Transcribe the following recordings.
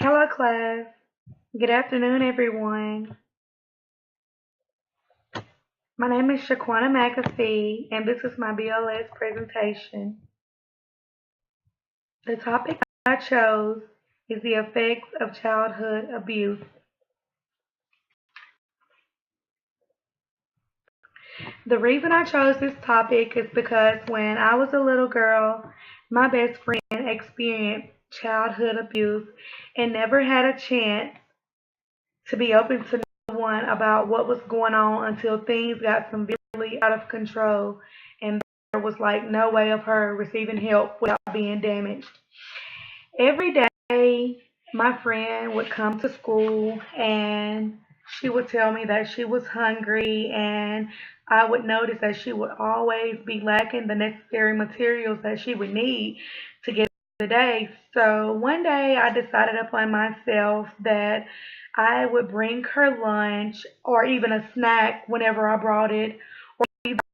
Hello, class. Good afternoon, everyone. My name is Shaquana Mcafee, and this is my BLS presentation. The topic I chose is the effects of childhood abuse. The reason I chose this topic is because when I was a little girl, my best friend experienced childhood abuse and never had a chance to be open to no one about what was going on until things got severely out of control and there was like no way of her receiving help without being damaged. Every day, my friend would come to school and she would tell me that she was hungry, and I would notice that she would always be lacking the necessary materials that she would need to get through the day. So one day I decided upon myself that I would bring her lunch or even a snack whenever I brought it.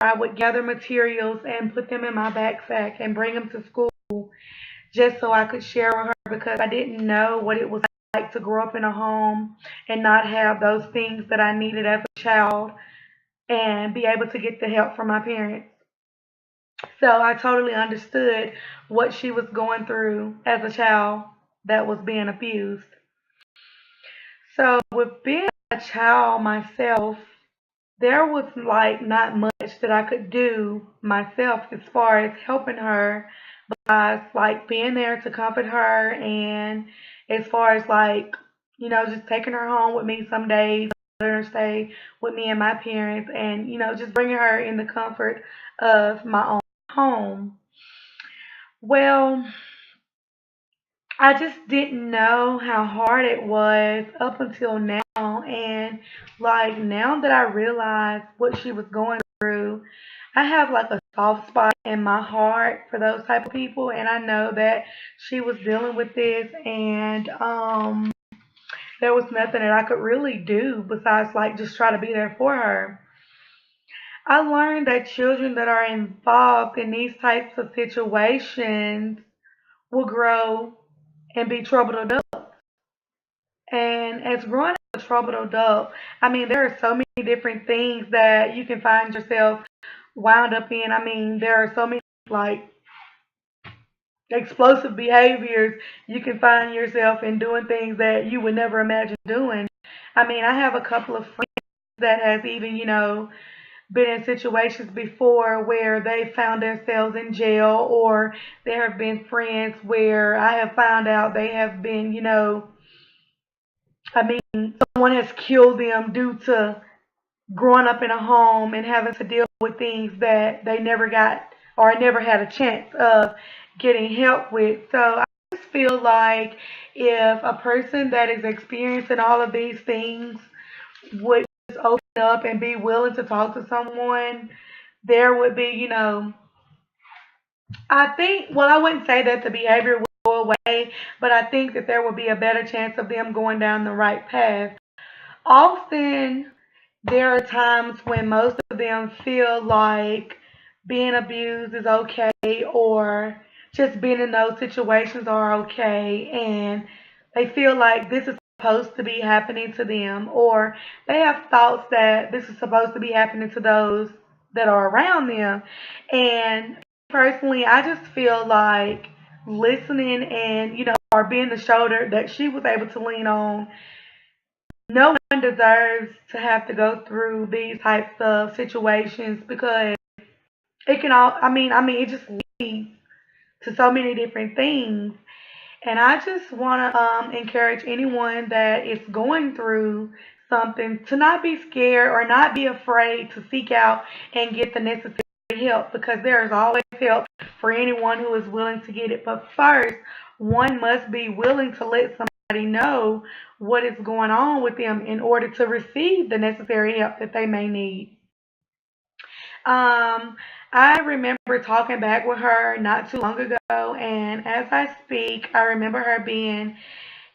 I would gather materials and put them in my backpack and bring them to school just so I could share with her because I didn't know what it was like to grow up in a home and not have those things that I needed as a child and be able to get the help from my parents. So I totally understood what she was going through as a child that was being abused. So with being a child myself, there was like not much that I could do myself as far as helping her besides like being there to comfort her, and as far as like, just taking her home with me some days, letting her stay with me and my parents, and just bringing her in the comfort of my own home. Well, I just didn't know how hard it was up until now. And like now that I realize what she was going through, I have like a soft spot in my heart for those type of people. And I know that she was dealing with this, and there was nothing that I could really do besides like just try to be there for her. I learned that children that are involved in these types of situations will grow and be troubled adults. And as growing up a troubled adult, I mean, there are so many different things that you can find yourself wound up in. I mean, there are so many like explosive behaviors you can find yourself in doing things that you would never imagine doing. I mean, I have a couple of friends that has even, been in situations before where they found themselves in jail, or there have been friends where I have found out they have been, I mean, someone has killed them due to growing up in a home and having to deal with things that they never got or never had a chance of getting help with. So I just feel like if a person that is experiencing all of these things would just open up and be willing to talk to someone, there would be, I think, well, I wouldn't say that the behavior would go away, but I think that there would be a better chance of them going down the right path. Often, there are times when most of them feel like being abused is okay, or just being in those situations are okay, and they feel like this is supposed to be happening to them, or they have thoughts that this is supposed to be happening to those that are around them. And personally, I just feel like listening and, or being the shoulder that she was able to lean on. No one deserves to have to go through these types of situations because it can all, I mean, it just leads to so many different things. And I just want to encourage anyone that is going through something to not be scared or not be afraid to seek out and get the necessary help, because there is always help for anyone who is willing to get it. But first, one must be willing to let somebody know what is going on with them in order to receive the necessary help that they may need. Um, I remember talking back with her not too long ago, and as I speak, I remember her being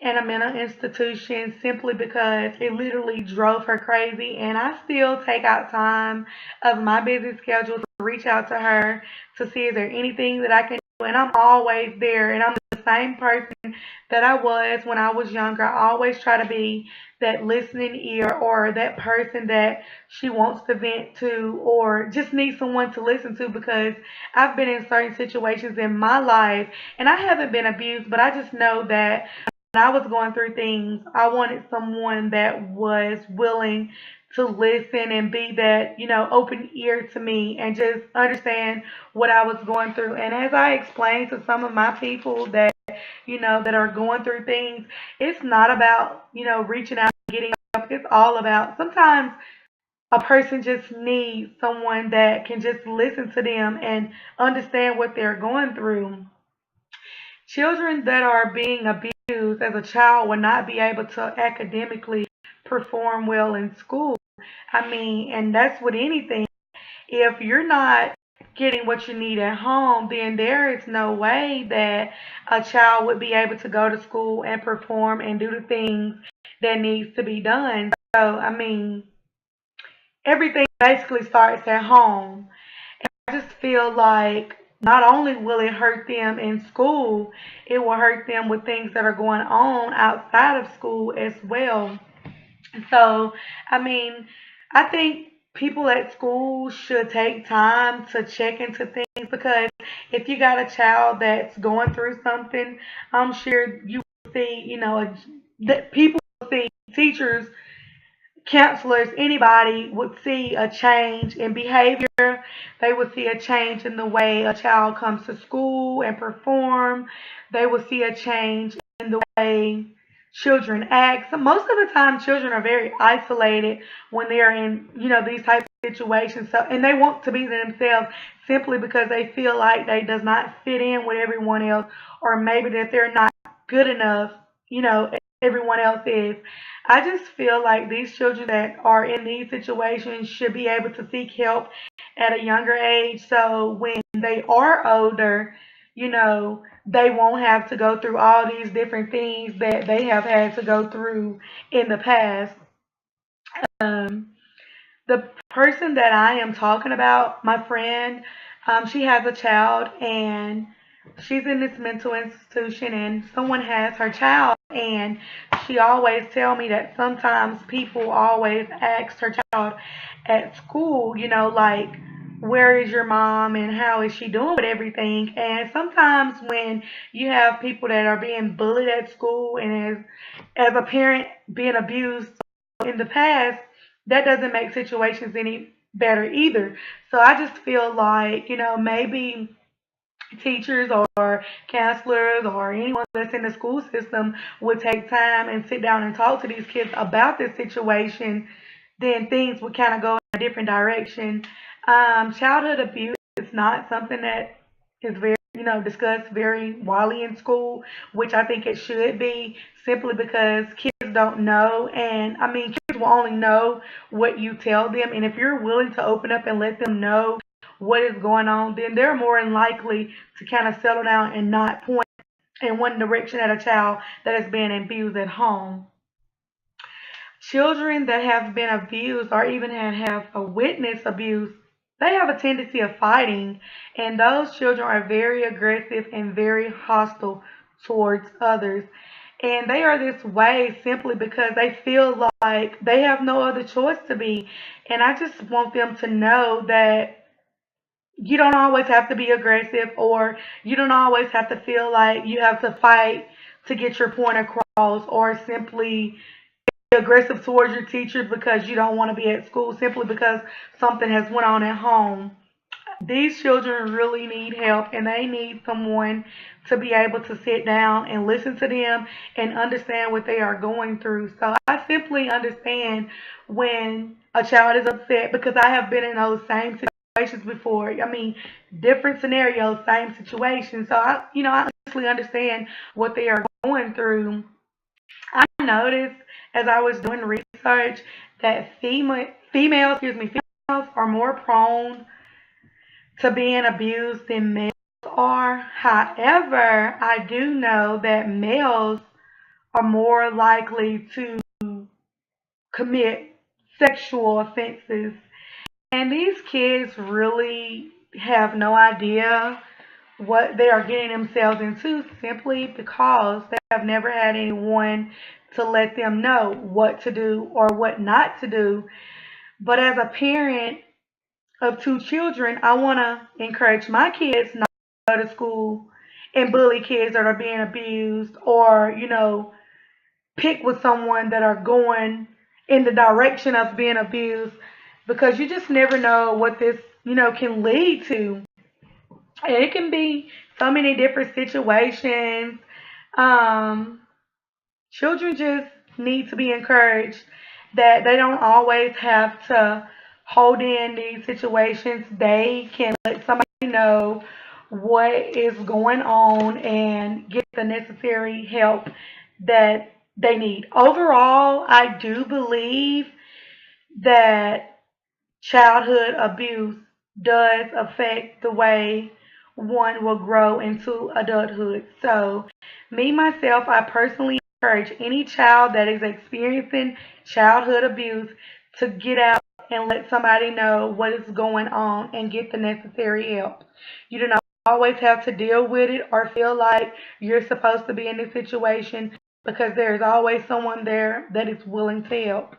in a mental institution simply because it literally drove her crazy. And I still take out time of my busy schedule to reach out to her to see is there anything that I can and I'm always there, and I'm the same person that I was when I was younger. I always try to be that listening ear, or that person that she wants to vent to, or just need someone to listen to, because I've been in certain situations in my life, and I haven't been abused, but I just know that when I was going through things, I wanted someone that was willing to listen and be that, open ear to me and just understand what I was going through. And as I explained to some of my people that, that are going through things, it's not about, reaching out and getting help. It's all about sometimes a person just needs someone that can just listen to them and understand what they're going through. Children that are being abused as a child will not be able to academically perform well in school. I mean, and that's with anything. If you're not getting what you need at home, then there is no way that a child would be able to go to school and perform and do the things that needs to be done. So, I mean, everything basically starts at home. I just feel like not only will it hurt them in school, it will hurt them with things that are going on outside of school as well. So, I mean, I think people at school should take time to check into things, because if you got a child that's going through something, I'm sure you will see, that people will see teachers, counselors, anybody would see a change in behavior. They would see a change in the way a child comes to school and perform. They would see a change in the way children act. So most of the time, children are very isolated when they're in, these types of situations. So, and they want to be themselves simply because they feel like they does not fit in with everyone else, or maybe that they're not good enough, as everyone else is. I just feel like these children that are in these situations should be able to seek help at a younger age, so when they are older, they won't have to go through all these different things that they have had to go through in the past. Um, the person that I am talking about, my friend, she has a child, and she's in this mental institution, and someone has her child, and she always tell me that sometimes people always ask her child at school, like, where is your mom and how is she doing with everything? And sometimes when you have people that are being bullied at school, and as a parent being abused in the past, that doesn't make situations any better either. So I just feel like, maybe teachers or counselors or anyone that's in the school system would take time and sit down and talk to these kids about this situation, then things would kind of go in a different direction. Childhood abuse is not something that is very, discussed very widely in school, which I think it should be, simply because kids don't know. And I mean, kids will only know what you tell them. And if you're willing to open up and let them know what is going on, then they're more than likely to kind of settle down and not point in one direction at a child that is being abused at home. Children that have been abused, or even have a witness abuse, they have a tendency of fighting, and those children are very aggressive and very hostile towards others. And they are this way simply because they feel like they have no other choice to be. And I just want them to know that you don't always have to be aggressive, or you don't always have to feel like you have to fight to get your point across, or simply aggressive towards your teacher because you don't want to be at school simply because something has went on at home. These children really need help, and they need someone to be able to sit down and listen to them and understand what they are going through. So I simply understand when a child is upset, because I have been in those same situations before. I mean, different scenarios, same situation. So I honestly understand what they are going through. I noticed as I was doing research that females are more prone to being abused than males are. However, I do know that males are more likely to commit sexual offenses. And these kids really have no idea what they are getting themselves into simply because they have never had anyone to let them know what to do or what not to do. But as a parent of two children, I want to encourage my kids not to go to school and bully kids that are being abused or, pick with someone that are going in the direction of being abused because you just never know what this, can lead to. And it can be so many different situations. Um, Children just need to be encouraged that they don't always have to hold in these situations. They can let somebody know what is going on and get the necessary help that they need. Overall, I do believe that childhood abuse does affect the way one will grow into adulthood. So, me myself, I personally encourage any child that is experiencing childhood abuse to get out and let somebody know what is going on and get the necessary help. You do not always have to deal with it or feel like you're supposed to be in this situation because there is always someone there that is willing to help.